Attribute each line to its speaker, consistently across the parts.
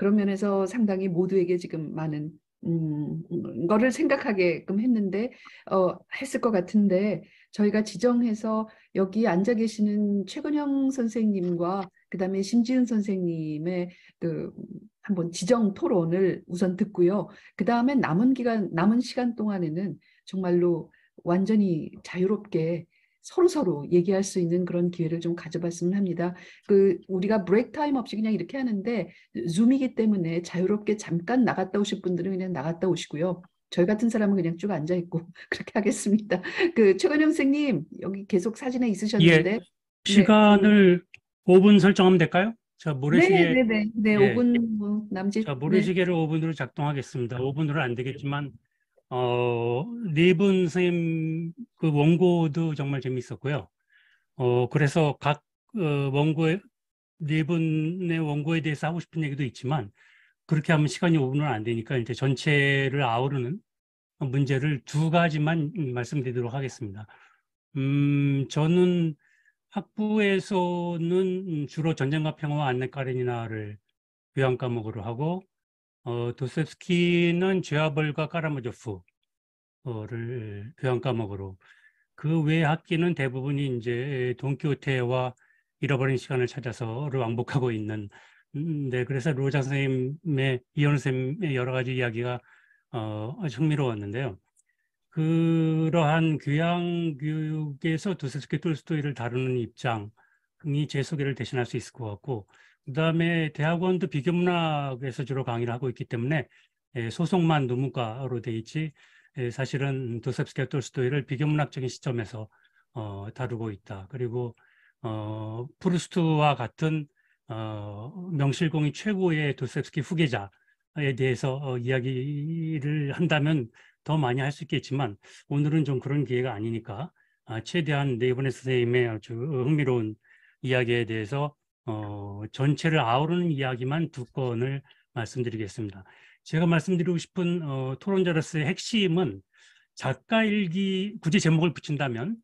Speaker 1: 그런 면에서 상당히 모두에게 지금 많은 거를 생각하게끔 했는데 했을 것 같은데 저희가 지정해서 여기 앉아 계시는 최근영 선생님과 그다음에 심지은 선생님의 그 한번 지정 토론을 우선 듣고요. 그다음에 남은 시간 동안에는 정말로 완전히 자유롭게 서로서로 얘기할 수 있는 그런 기회를 좀 가져봤으면 합니다. 우리가 브레이크 타임 없이 그냥 이렇게 하는데 줌이기 때문에 자유롭게 잠깐 나갔다 오실 분들은 그냥 나갔다 오시고요. 저희 같은 사람은 그냥 쭉 앉아 있고 그렇게 하겠습니다. 최건영 선생님 여기 계속 사진에
Speaker 2: 예,
Speaker 1: 있으셨는데 네,
Speaker 2: 시간을 5분 설정하면 될까요?
Speaker 1: 네, 네, 네, 네,
Speaker 2: 예,
Speaker 1: 5분 뭐 남짓 네,
Speaker 2: 모래시계를 5분으로 작동하겠습니다. 5분으로 안 되겠지만, 리분 선생님 그 원고도 정말 재밌었고요. 그래서 각, 원고에, 리분의 원고에 대해서 하고 싶은 얘기도 있지만, 그렇게 하면 시간이 5분은 안 되니까 이제 전체를 아우르는 문제를 두 가지만 말씀드리도록 하겠습니다. 저는 학부에서는 주로 전쟁과 평화와 안내 카레니나를 교양 과목으로 하고, 도스토옙스키는 죄와 벌과 카라마조프를 교양 과목으로, 그 외 학기는 대부분이 이제 돈키호테와 잃어버린 시간을 찾아서를 왕복하고 있는, 네, 그래서 로장 선생님의, 이현우 선생님의 여러 가지 이야기가 아주 흥미로웠는데요. 그러한 교양 교육에서 도스토옙스키 톨스토이를 다루는 입장이 제 소개를 대신할 수 있을 것 같고, 그다음에 대학원도 비교문학에서 주로 강의를 하고 있기 때문에 소속만 논문과로 돼 있지, 사실은 도스토옙스키 톨스토이를 비교문학적인 시점에서 다루고 있다. 그리고 프루스트와 같은 명실공히 최고의 도스토옙스키 후계자에 대해서 이야기를 한다면 더 많이 할 수 있겠지만, 오늘은 좀 그런 기회가 아니니까 최대한 네이버네 선생님의 아주 흥미로운 이야기에 대해서 전체를 아우르는 이야기만 두 건을 말씀드리겠습니다. 제가 말씀드리고 싶은 토론자로서의 핵심은, 작가 일기, 굳이 제목을 붙인다면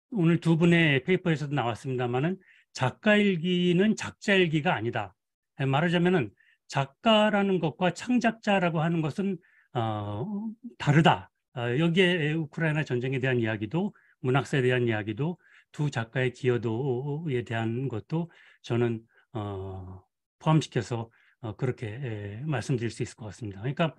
Speaker 2: 오늘 두 분의 페이퍼에서도 나왔습니다만은, 작가 일기는 작자 일기가 아니다. 말하자면은 작가라는 것과 창작자라고 하는 것은 다르다. 여기에 우크라이나 전쟁에 대한 이야기도, 문학사에 대한 이야기도, 두 작가의 기여도에 대한 것도 저는 포함시켜서 그렇게 말씀드릴 수 있을 것 같습니다. 그러니까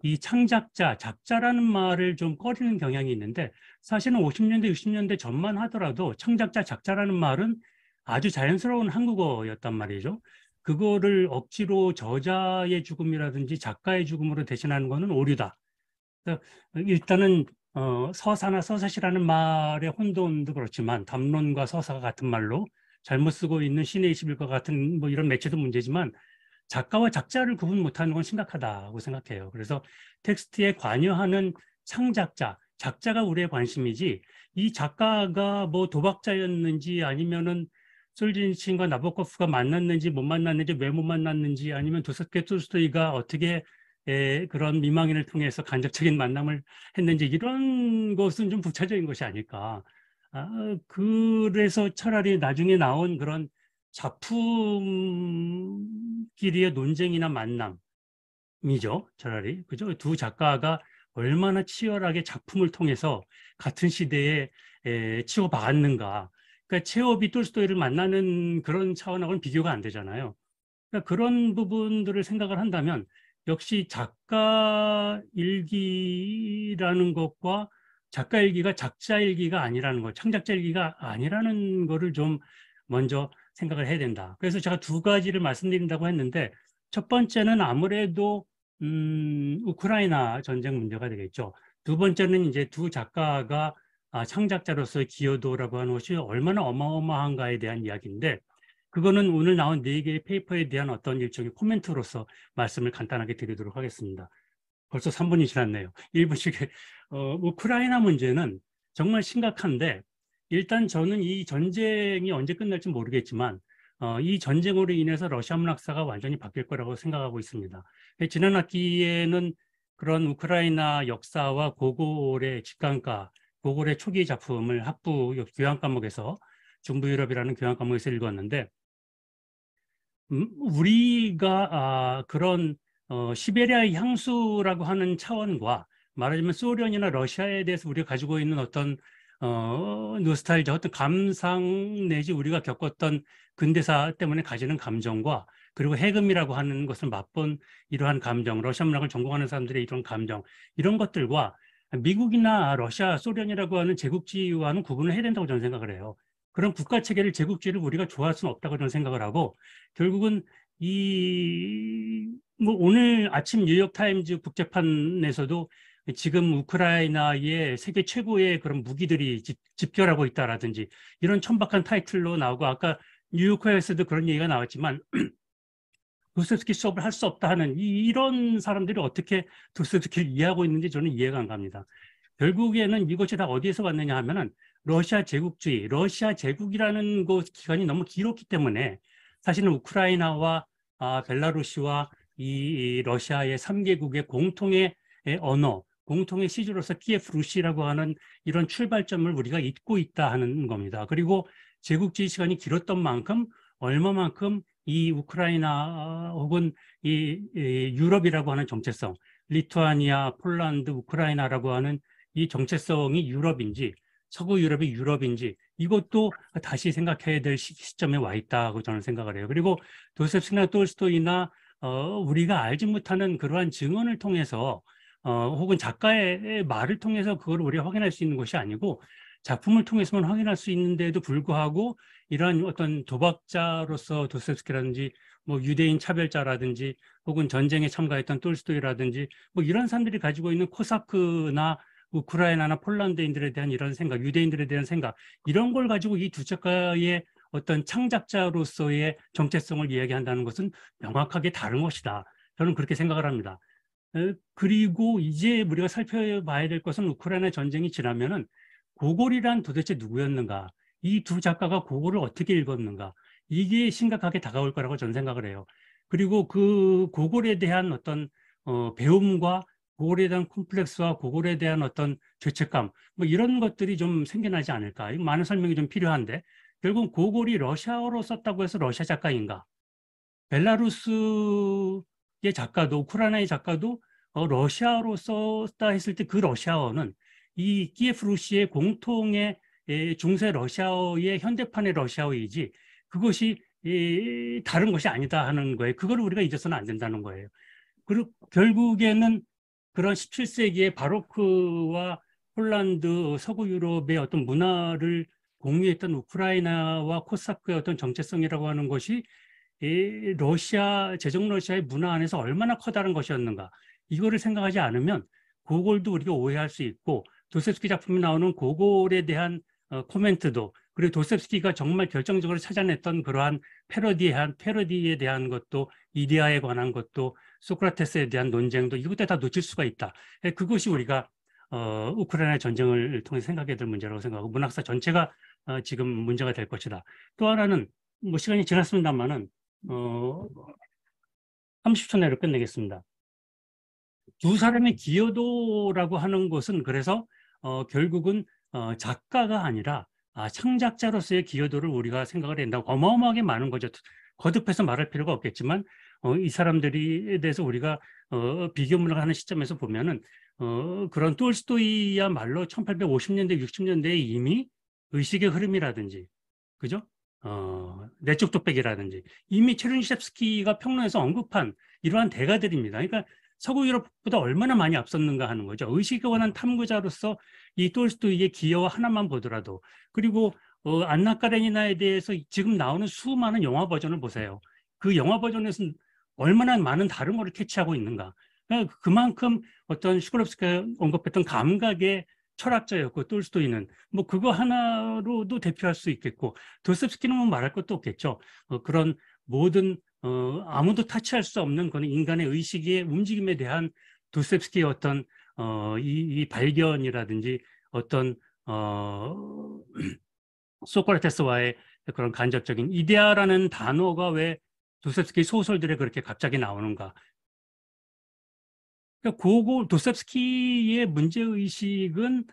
Speaker 2: 이 창작자, 작자라는 말을 좀 꺼리는 경향이 있는데, 사실은 50년대, 60년대 전만 하더라도 창작자, 작자라는 말은 아주 자연스러운 한국어였단 말이죠. 그거를 억지로 저자의 죽음이라든지 작가의 죽음으로 대신하는 것은 오류다. 그러니까 일단은 서사나 서사시라는 말의 혼돈도 그렇지만, 담론과 서사가 같은 말로 잘못 쓰고 있는 신의 21과 같은 뭐 이런 매체도 문제지만, 작가와 작자를 구분 못하는 건 심각하다고 생각해요. 그래서 텍스트에 관여하는 창작자, 작자가 우리의 관심이지, 이 작가가 뭐 도박자였는지, 아니면은 솔지니친과 나보코프가 만났는지 못 만났는지, 왜 못 만났는지, 아니면 도스토옙스키 톨스토이가 어떻게 그런 미망인을 통해서 간접적인 만남을 했는지, 이런 것은 좀 부차적인 것이 아닐까. 그래서 차라리 나중에 나온 그런 작품끼리의 논쟁이나 만남이죠, 차라리. 그죠? 두 작가가 얼마나 치열하게 작품을 통해서 같은 시대에 치고받았는가. 그러니까 체오비 톨스토이를 만나는 그런 차원하고는 비교가 안 되잖아요. 그러니까 그런 부분들을 생각을 한다면, 역시 작가 일기라는 것과 작가 일기가 작자 일기가 아니라는 것, 창작자 일기가 아니라는 거를 좀 먼저 생각을 해야 된다. 그래서 제가 두 가지를 말씀드린다고 했는데, 첫 번째는 아무래도 우크라이나 전쟁 문제가 되겠죠. 두 번째는 이제 두 작가가 창작자로서의 기여도라고 하는 것이 얼마나 어마어마한가에 대한 이야기인데, 그거는 오늘 나온 네 개의 페이퍼에 대한 어떤 일종의 코멘트로서 말씀을 간단하게 드리도록 하겠습니다. 벌써 3분이 지났네요. 1분씩. 우크라이나 문제는 정말 심각한데, 일단 저는 이 전쟁이 언제 끝날지 모르겠지만, 이 전쟁으로 인해서 러시아 문학사가 완전히 바뀔 거라고 생각하고 있습니다. 지난 학기에는 그런 우크라이나 역사와 고골의 직관과 고골의 초기 작품을 학부 교양 과목에서, 중부 유럽이라는 교양 과목에서 읽었는데, 우리가 그런 시베리아의 향수라고 하는 차원과 말하자면 소련이나 러시아에 대해서 우리가 가지고 있는 어떤 노스탈지아, 어떤 감상 내지 우리가 겪었던 근대사 때문에 가지는 감정과 그리고 해금이라고 하는 것을 맛본 이러한 감정, 러시아 문학을 전공하는 사람들의 이런 감정, 이런 것들과 미국이나 러시아, 소련이라고 하는 제국주의와는 구분을 해야 된다고 저는 생각을 해요. 그런 국가 체계를 제국주의를 우리가 좋아할 수는 없다고 저는 생각을 하고 결국은 뭐 오늘 아침 뉴욕타임즈 국제판에서도 지금 우크라이나의 세계 최고의 그런 무기들이 집결하고 있다라든지 이런 천박한 타이틀로 나오고 아까 뉴요커에서도 그런 얘기가 나왔지만 도스토옙스키 수업을 할 수 없다 하는 이런 사람들이 어떻게 도스토옙스키를 이해하고 있는지 저는 이해가 안 갑니다. 결국에는 이것이 다 어디에서 왔느냐 하면은 러시아 제국주의, 러시아 제국이라는 기간이 너무 길었기 때문에 사실은 우크라이나와 벨라루시와 이 러시아의 3개국의 공통의 언어, 공통의 시주로서 키예프 루시라고 하는 이런 출발점을 우리가 잊고 있다 하는 겁니다. 그리고 제국주의 시간이 길었던 만큼 얼마만큼 이 우크라이나 혹은 이 유럽이라고 하는 정체성, 리투아니아, 폴란드, 우크라이나라고 하는 이 정체성이 유럽인지 서구 유럽이 유럽인지 이것도 다시 생각해야 될 시점에 와 있다고 저는 생각을 해요. 그리고 도스토옙스키나 톨스토이나 우리가 알지 못하는 그러한 증언을 통해서 혹은 작가의 말을 통해서 그걸 우리가 확인할 수 있는 것이 아니고 작품을 통해서만 확인할 수 있는데도 불구하고 이러한 어떤 도박자로서 도스토옙스키라든지 뭐 유대인 차별자라든지 혹은 전쟁에 참가했던 톨스토이라든지 뭐 이런 사람들이 가지고 있는 코사크나 우크라이나나 폴란드인들에 대한 이런 생각, 유대인들에 대한 생각 이런 걸 가지고 이 두 작가의 어떤 창작자로서의 정체성을 이야기한다는 것은 명확하게 다른 것이다. 저는 그렇게 생각을 합니다. 그리고 이제 우리가 살펴봐야 될 것은 우크라이나 전쟁이 지나면은 고골이란 도대체 누구였는가? 이 두 작가가 고골을 어떻게 읽었는가? 이게 심각하게 다가올 거라고 저는 생각을 해요. 그리고 그 고골에 대한 어떤 배움과 고골에 대한 콤플렉스와 고골에 대한 어떤 죄책감, 뭐 이런 것들이 좀 생겨나지 않을까? 이거 많은 설명이 좀 필요한데, 결국 고골이 러시아어로 썼다고 해서 러시아 작가인가? 벨라루스의 작가도, 우크라이나의 작가도 러시아어로 썼다 했을 때 그 러시아어는 이 키예프 루시의 공통의 중세 러시아어의 현대판의 러시아어이지 그것이 다른 것이 아니다 하는 거예요. 그걸 우리가 잊어서는 안 된다는 거예요. 그리고 결국에는 그런 17세기의 바로크와 폴란드, 서구 유럽의 어떤 문화를 공유했던 우크라이나와 코사크의 어떤 정체성이라고 하는 것이 이 러시아, 제정 러시아의 문화 안에서 얼마나 커다란 것이었는가. 이거를 생각하지 않으면 고골도 우리가 오해할 수 있고 도스토옙스키 작품에 나오는 고골에 대한 코멘트도 그리고 도스토옙스키가 정말 결정적으로 찾아냈던 그러한 패러디에 대한 것도 이데아에 관한 것도 소크라테스에 대한 논쟁도 이것도 다 놓칠 수가 있다. 그것이 우리가 우크라이나 전쟁을 통해 생각해야 될 문제라고 생각하고 문학사 전체가 지금 문제가 될 것이다. 또 하나는 뭐 시간이 지났습니다만은 30초 내로 끝내겠습니다. 두 사람의 기여도라고 하는 것은 그래서 결국은 작가가 아니라 창작자로서의 기여도를 우리가 생각을 한다고 어마어마하게 많은 거죠. 거듭해서 말할 필요가 없겠지만 이 사람들에 대해서 우리가 비교문을 하는 시점에서 보면은 그런 톨스토이야말로 1850년대, 60년대에 이미 의식의 흐름이라든지 그죠? 내적 독백이라든지 이미 체르니첵스키가 평론에서 언급한 이러한 대가들입니다. 그러니까 서구 유럽보다 얼마나 많이 앞섰는가 하는 거죠. 의식에 관한 탐구자로서 이 톨스토이의 기여 하나만 보더라도 그리고 안나 카레니나에 대해서 지금 나오는 수많은 영화 버전을 보세요. 그 영화 버전에서는 얼마나 많은 다른 거를 캐치하고 있는가. 그러니까 그만큼 어떤 슈크롭스키가 언급했던 감각의 철학자였고 톨스토이는 뭐 그거 하나로도 대표할 수 있겠고 도스토옙스키는 뭐 말할 것도 없겠죠. 그런 모든 아무도 타치할 수 없는 그런 인간의 의식의 움직임에 대한 도스토옙스키의 어떤 이 발견이라든지 어떤 소크라테스와의 그런 간접적인 이데아라는 단어가 왜 도스토옙스키 소설들에 그렇게 갑자기 나오는가? 그러니까 도스토옙스키의 문제의식은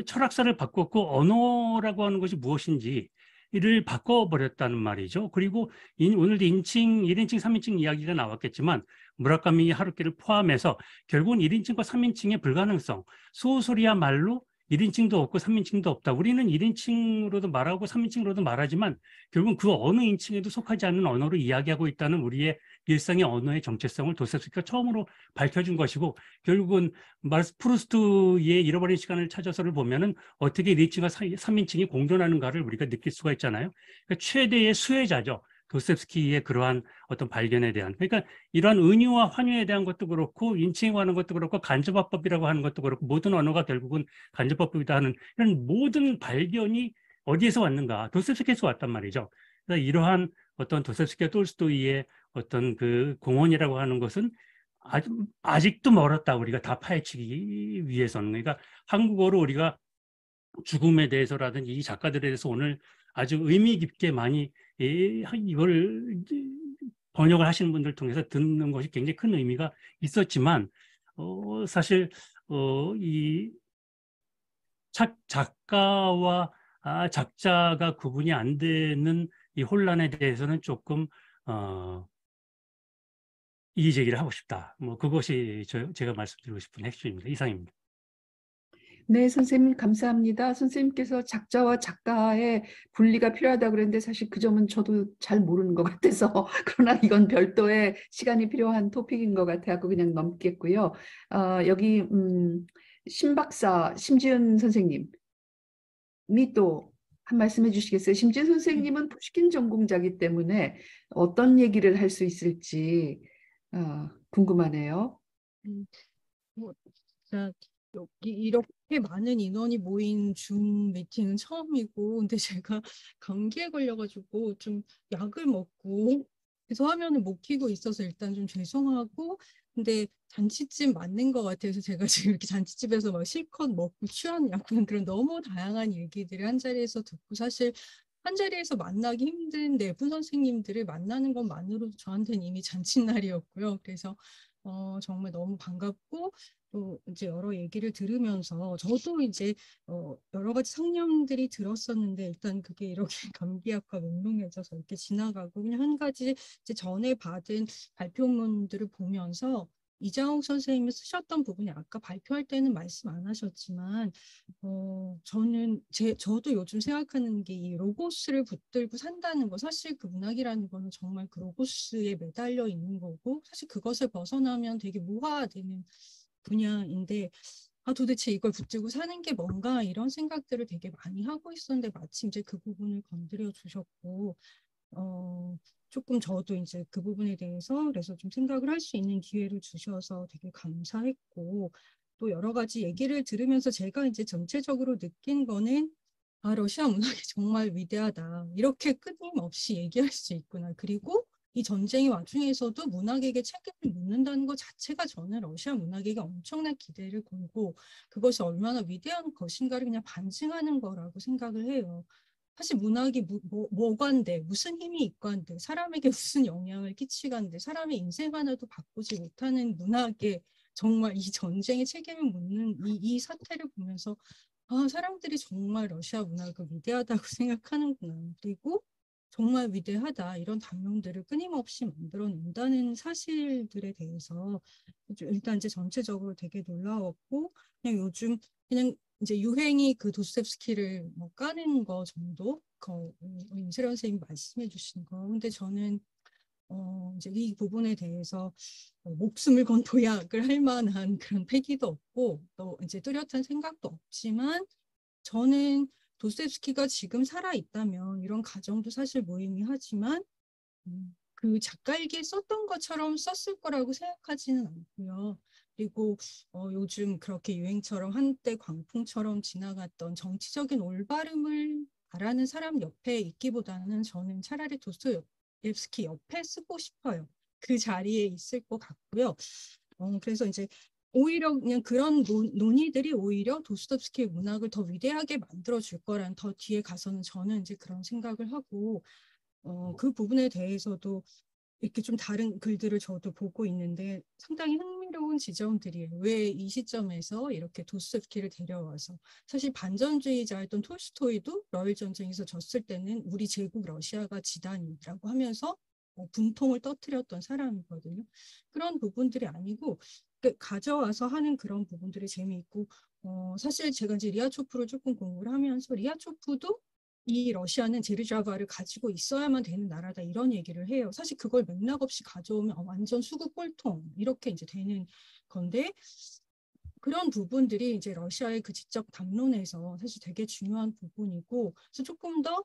Speaker 2: 철학사를 바꿨고 언어라고 하는 것이 무엇인지 이를 바꿔버렸다는 말이죠. 그리고 오늘도 1인칭, 3인칭 이야기가 나왔겠지만 무라카미 하루키를 포함해서 결국은 1인칭과 3인칭의 불가능성, 소설이야말로 1인칭도 없고 3인칭도 없다. 우리는 1인칭으로도 말하고 3인칭으로도 말하지만 결국은 그 어느 인칭에도 속하지 않는 언어로 이야기하고 있다는 우리의 일상의 언어의 정체성을 도스토옙스키가 처음으로 밝혀준 것이고, 결국은 마르스 프루스트의 잃어버린 시간을 찾아서를 보면은 어떻게 1인칭과 3인칭이 공존하는가를 우리가 느낄 수가 있잖아요. 그러니까 최대의 수혜자죠. 도스토옙스키의 그러한 어떤 발견에 대한. 그러니까 이러한 은유와 환유에 대한 것도 그렇고 인칭하는 것도 그렇고 간접화법이라고 하는 것도 그렇고 모든 언어가 결국은 간접화법이다 하는 이런 모든 발견이 어디에서 왔는가? 도스토옙스키에서 왔단 말이죠. 그래서 이러한 어떤 도스토옙스키와 톨스토이의 어떤 그 공헌이라고 하는 것은 아직도 멀었다. 우리가 다 파헤치기 위해서는. 그러니까 한국어로 우리가 죽음에 대해서라든지 이 작가들에 대해서 오늘 아주 의미 깊게 많이 이걸 번역을 하시는 분들 통해서 듣는 것이 굉장히 큰 의미가 있었지만 사실 이 작가와 작자가 구분이 안 되는 이 혼란에 대해서는 조금 이의 제기를 하고 싶다. 뭐 그것이 제가 말씀드리고 싶은 핵심입니다. 이상입니다.
Speaker 1: 네, 선생님 감사합니다. 선생님께서 작자와 작가의 분리가 필요하다고 그랬는데 사실 그 점은 저도 잘 모르는 것 같아서 그러나 이건 별도의 시간이 필요한 토픽인 것 같아서 그냥 넘기겠고요. 여기 신박사 심지은 선생님이 또 한 말씀 해주시겠어요? 심지은 선생님은 푸시킨 전공자이기 때문에 어떤 얘기를 할 수 있을지 궁금하네요.
Speaker 3: 뭐, 진짜 여기 이렇게 많은 인원이 모인 줌 미팅은 처음이고, 근데 제가 감기에 걸려가지고 좀 약을 먹고 그래서 화면을 못 켜고 있어서 일단 좀 죄송하고, 근데 잔치집 맞는 것 같아서 제가 지금 이렇게 잔치집에서 막 실컷 먹고 취하는 약간 그런 너무 다양한 얘기들을 한 자리에서 듣고, 사실 한 자리에서 만나기 힘든 네 분 선생님들을 만나는 것만으로도 저한테는 이미 잔칫날이었고요. 그래서 정말 너무 반갑고, 또 이제 여러 얘기를 들으면서 저도 이제 여러 가지 상념들이 들었었는데, 일단 그게 이렇게 감기약과 몽롱해져서 이렇게 지나가고, 그냥 한 가지 이제 전에 받은 발표문들을 보면서 이장욱 선생님이 쓰셨던 부분이 아까 발표할 때는 말씀 안 하셨지만, 저도 요즘 생각하는 게 이 로고스를 붙들고 산다는 거, 사실 그 문학이라는 거는 정말 그 로고스에 매달려 있는 거고, 사실 그것을 벗어나면 되게 모호화되는 분야인데, 도대체 이걸 붙들고 사는 게 뭔가, 이런 생각들을 되게 많이 하고 있었는데 마침 이제 그 부분을 건드려 주셨고, 조금 저도 이제 그 부분에 대해서 그래서 좀 생각을 할 수 있는 기회를 주셔서 되게 감사했고, 또 여러 가지 얘기를 들으면서 제가 이제 전체적으로 느낀 거는, 러시아 문학이 정말 위대하다. 이렇게 끊임없이 얘기할 수 있구나. 그리고 이 전쟁의 와중에서도 문학에게 책임을 묻는다는 것 자체가 저는 러시아 문학에게 엄청난 기대를 걸고, 그것이 얼마나 위대한 것인가를 그냥 반증하는 거라고 생각을 해요. 사실 문학이 뭐간데, 무슨 힘이 있간데, 사람에게 무슨 영향을 끼치간데, 사람의 인생 하나도 바꾸지 못하는 문학에 정말 이 전쟁의 책임을 묻는 이 사태를 보면서, 사람들이 정말 러시아 문학을 위대하다고 생각하는구나. 그리고 정말 위대하다. 이런 단명들을 끊임없이 만들어낸다는 사실들에 대해서 일단 이제 전체적으로 되게 놀라웠고, 그냥 요즘 그냥 이제 유행이 그 도스토옙스키를 뭐 까는 거 정도, 임세련 선생님 말씀해 주신 거. 근데 저는 이제 이 부분에 대해서 목숨을 건 도약을 할 만한 그런 패기도 없고, 또 이제 뚜렷한 생각도 없지만, 저는 도스토옙스키가 지금 살아 있다면 이런 가정도 사실 무의미하지만, 그 작가에게 썼던 것처럼 썼을 거라고 생각하지는 않고요. 그리고 요즘 그렇게 유행처럼 한때 광풍처럼 지나갔던 정치적인 올바름을 바라는 사람 옆에 있기보다는 저는 차라리 도스토옙스키 옆에 쓰고 싶어요. 그 자리에 있을 것 같고요. 그래서 이제 오히려 그냥 그런 논의들이 오히려 도스토옙스키의 문학을 더 위대하게 만들어줄 거란, 더 뒤에 가서는 저는 이제 그런 생각을 하고, 그 부분에 대해서도 이렇게 좀 다른 글들을 저도 보고 있는데 상당히 흥미로운 흥미로운 지점들이에요. 왜 이 시점에서 이렇게 도스토옙스키를 데려와서. 사실 반전주의자였던 톨스토이도 러일 전쟁에서 졌을 때는 우리 제국 러시아가 지단이라고 하면서 분통을 터뜨렸던 사람이거든요. 그런 부분들이 아니고 가져와서 하는 그런 부분들이 재미있고, 사실 제가 이제 리아초프를 조금 공부를 하면서 리아초프도 이 러시아는 제르자바를 가지고 있어야만 되는 나라다 이런 얘기를 해요. 사실 그걸 맥락 없이 가져오면 완전 수구 꼴통 이렇게 이제 되는 건데, 그런 부분들이 이제 러시아의 그 지적 담론에서 사실 되게 중요한 부분이고, 그래서 조금 더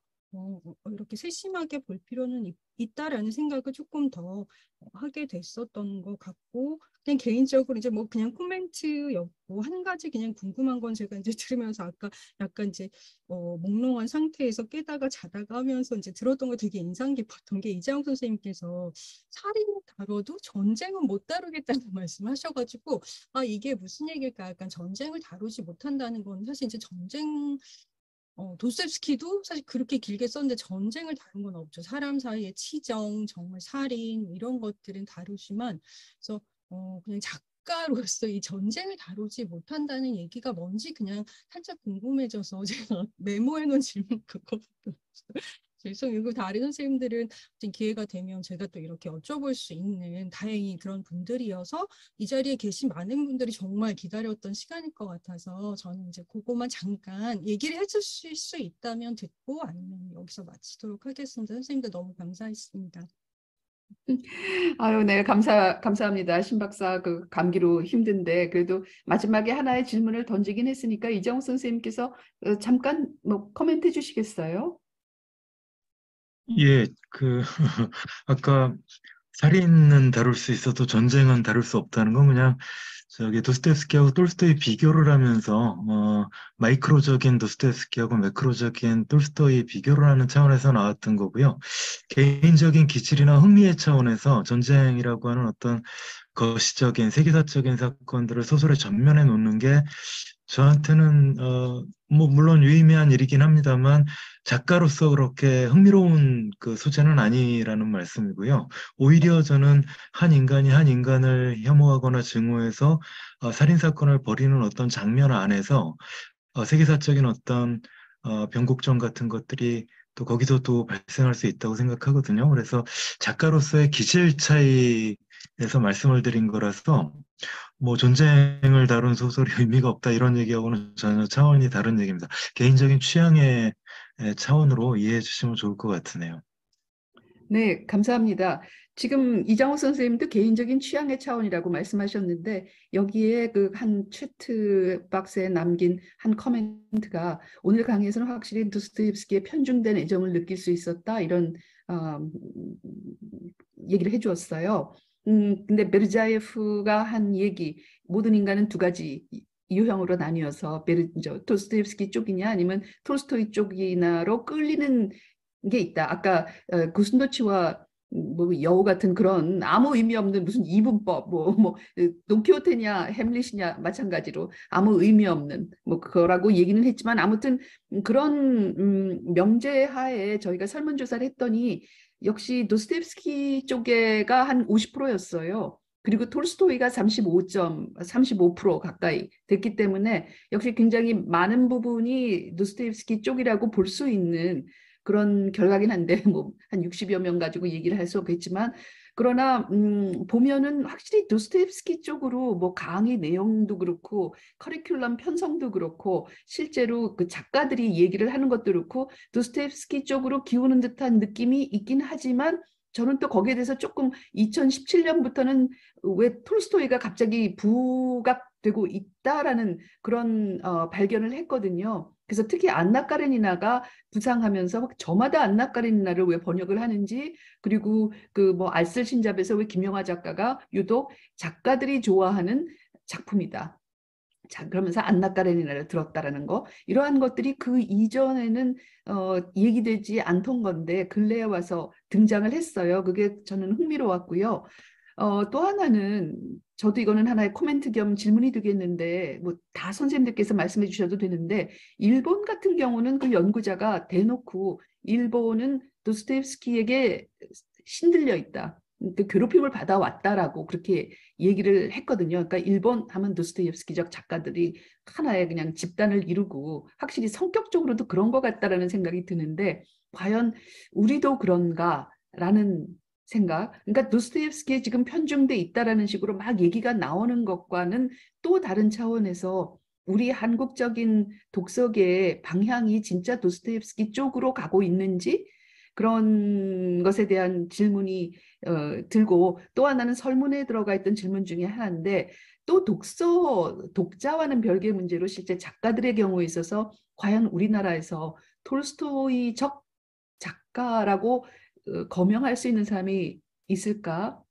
Speaker 3: 이렇게 세심하게 볼 필요는 있다라는 생각을 조금 더 하게 됐었던 것 같고, 그냥 개인적으로 이제 뭐 그냥 코멘트였고, 한 가지 그냥 궁금한 건 제가 이제 들으면서 아까 약간 이제 몽롱한 상태에서 깨다가 자다가 하면서 이제 들었던 거 되게 인상 깊었던 게, 이재용 선생님께서 살인을 다뤄도 전쟁은 못 다루겠다는 말씀하셔가지고, 아 이게 무슨 얘기일까? 약간 전쟁을 다루지 못한다는 건 사실 이제 전쟁 도스토옙스키도 사실 그렇게 길게 썼는데 전쟁을 다룬 건 없죠. 사람 사이의 치정, 정말 살인 이런 것들은 다루지만, 그래서 그냥 작가로서 이 전쟁을 다루지 못한다는 얘기가 뭔지 그냥 살짝 궁금해져서 제가 메모해 놓은 질문 그거밖에 없어요. 죄송해요. 다른 선생님들은 기회가 되면 제가 또 이렇게 여쭤볼 수 있는 다행히 그런 분들이어서 이 자리에 계신 많은 분들이 정말 기다렸던 시간일 것 같아서 저는 이제 그거만 잠깐 얘기를 해주실 수 있다면 듣고 아니면 여기서 마치도록 하겠습니다. 선생님들 너무 감사했습니다.
Speaker 1: 아유, 네, 감사합니다. 신 박사 그 감기로 힘든데 그래도 마지막에 하나의 질문을 던지긴 했으니까 이정우 선생님께서 잠깐 뭐 코멘트 해주시겠어요?
Speaker 4: 예, 아까 살인은 다룰 수 있어도 전쟁은 다룰 수 없다는 건 그냥 도스토옙스키하고 톨스토이 비교를 하면서 마이크로적인 도스토옙스키하고 매크로적인 톨스토이 비교를 하는 차원에서 나왔던 거고요. 개인적인 기질이나 흥미의 차원에서 전쟁이라고 하는 어떤 거시적인 세계사적인 사건들을 소설에 전면에 놓는 게 저한테는 뭐 물론 유의미한 일이긴 합니다만 작가로서 그렇게 흥미로운 그 소재는 아니라는 말씀이고요. 오히려 저는 한 인간이 한 인간을 혐오하거나 증오해서 살인 사건을 벌이는 어떤 장면 안에서 세계사적인 어떤 변곡점 같은 것들이 또 거기서 또 발생할 수 있다고 생각하거든요. 그래서 작가로서의 기질 차이에서 말씀을 드린 거라서 뭐 전쟁을 다룬 소설이 의미가 없다 이런 얘기하고는 전혀 차원이 다른 얘기입니다. 개인적인 취향의 차원으로 이해해 주시면 좋을 것 같으네요.
Speaker 1: 네, 감사합니다. 지금 이장호 선생님도 개인적인 취향의 차원이라고 말씀하셨는데 여기에 그 한 채트 박스에 남긴 한 커멘트가 오늘 강의에서는 확실히 도스토옙스키의 편중된 애정을 느낄 수 있었다 이런 얘기를 해주었어요. 근데 베르자예프가 한 얘기 모든 인간은 두 가지 유형으로 나뉘어서 도스토옙스키 쪽이냐 아니면 톨스토이 쪽이나로 끌리는 게 있다. 아까 구순도치와 뭐 여우 같은 그런 아무 의미 없는 무슨 이분법 뭐 돈키호테냐 햄릿이냐 마찬가지로 아무 의미 없는 뭐 그거라고 얘기는 했지만 아무튼 그런 명제하에 저희가 설문조사를 했더니 역시 도스토옙스키 쪽에가 한 50%였어요. 그리고 톨스토이가 35% 가까이 됐기 때문에 역시 굉장히 많은 부분이 도스토옙스키 쪽이라고 볼 수 있는 그런 결과긴 한데 뭐 한 60여 명 가지고 얘기를 할 수 없겠지만 그러나 보면은 확실히 도스토옙스키 쪽으로 뭐 강의 내용도 그렇고 커리큘럼 편성도 그렇고 실제로 그 작가들이 얘기를 하는 것도 그렇고 도스토옙스키 쪽으로 기우는 듯한 느낌이 있긴 하지만 저는 또 거기에 대해서 조금 2017년부터는 왜 톨스토이가 갑자기 부각되고 있다라는 그런 발견을 했거든요. 그래서 특히 안나 까레니나가 부상하면서 저마다 안나 까레니나를 왜 번역을 하는지 그리고 그 뭐 알쓸신잡에서 왜 김영하 작가가 유독 작가들이 좋아하는 작품이다. 자, 그러면서 안나 까레니나를 들었다라는 거 이러한 것들이 그 이전에는 얘기되지 않던 건데 근래에 와서 등장을 했어요. 그게 저는 흥미로웠고요. 또 하나는 저도 이거는 하나의 코멘트 겸 질문이 되겠는데 뭐 다 선생님들께서 말씀해 주셔도 되는데 일본 같은 경우는 그 연구자가 대놓고 일본은 도스토옙스키에게 신들려 있다. 그 괴롭힘을 받아왔다라고 그렇게 얘기를 했거든요. 그러니까 일본 하면 도스토옙스키적 작가들이 하나의 그냥 집단을 이루고 확실히 성격적으로도 그런 것 같다라는 생각이 드는데 과연 우리도 그런가라는 생각. 그러니까 도스토옙스키에 지금 편중돼 있다라는 식으로 막 얘기가 나오는 것과는 또 다른 차원에서 우리 한국적인 독서계의 방향이 진짜 도스토옙스키 쪽으로 가고 있는지 그런 것에 대한 질문이 들고 또 하나는 설문에 들어가 있던 질문 중에 하나인데 또 독자와는 별개의 문제로 실제 작가들의 경우에 있어서 과연 우리나라에서 톨스토이적 작가라고 거명할 수 있는 사람이 있을까?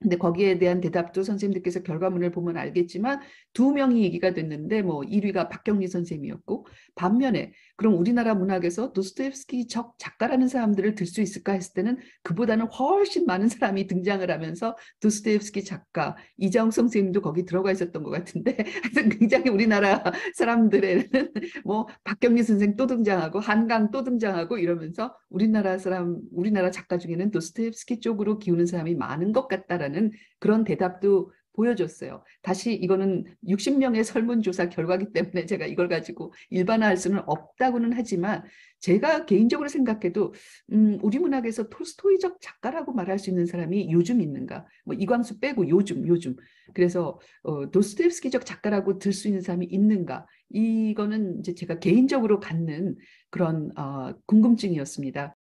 Speaker 1: 근데 거기에 대한 대답도 선생님들께서 결과물을 보면 알겠지만 2명이 얘기가 됐는데 뭐 1위가 박경리 선생님이었고 반면에 그럼 우리나라 문학에서 도스토옙스키적 작가라는 사람들을 들 수 있을까 했을 때는 그보다는 훨씬 많은 사람이 등장을 하면서 도스토옙스키 작가 이정성 선생님도 거기 들어가 있었던 것 같은데 하여튼 굉장히 우리나라 사람들에는 뭐 박경리 선생 또 등장하고 한강 또 등장하고 이러면서 우리나라 작가 중에는 도스토옙스키 쪽으로 기우는 사람이 많은 것 같다라는 그런 대답도 보여줬어요. 다시 이거는 60명의 설문조사 결과이기 때문에 제가 이걸 가지고 일반화할 수는 없다고는 하지만 제가 개인적으로 생각해도 우리 문학에서 톨스토이적 작가라고 말할 수 있는 사람이 요즘 있는가? 뭐 이광수 빼고 요즘. 그래서 도스토옙스키적 작가라고 들 수 있는 사람이 있는가? 이거는 이제 제가 개인적으로 갖는 그런 궁금증이었습니다.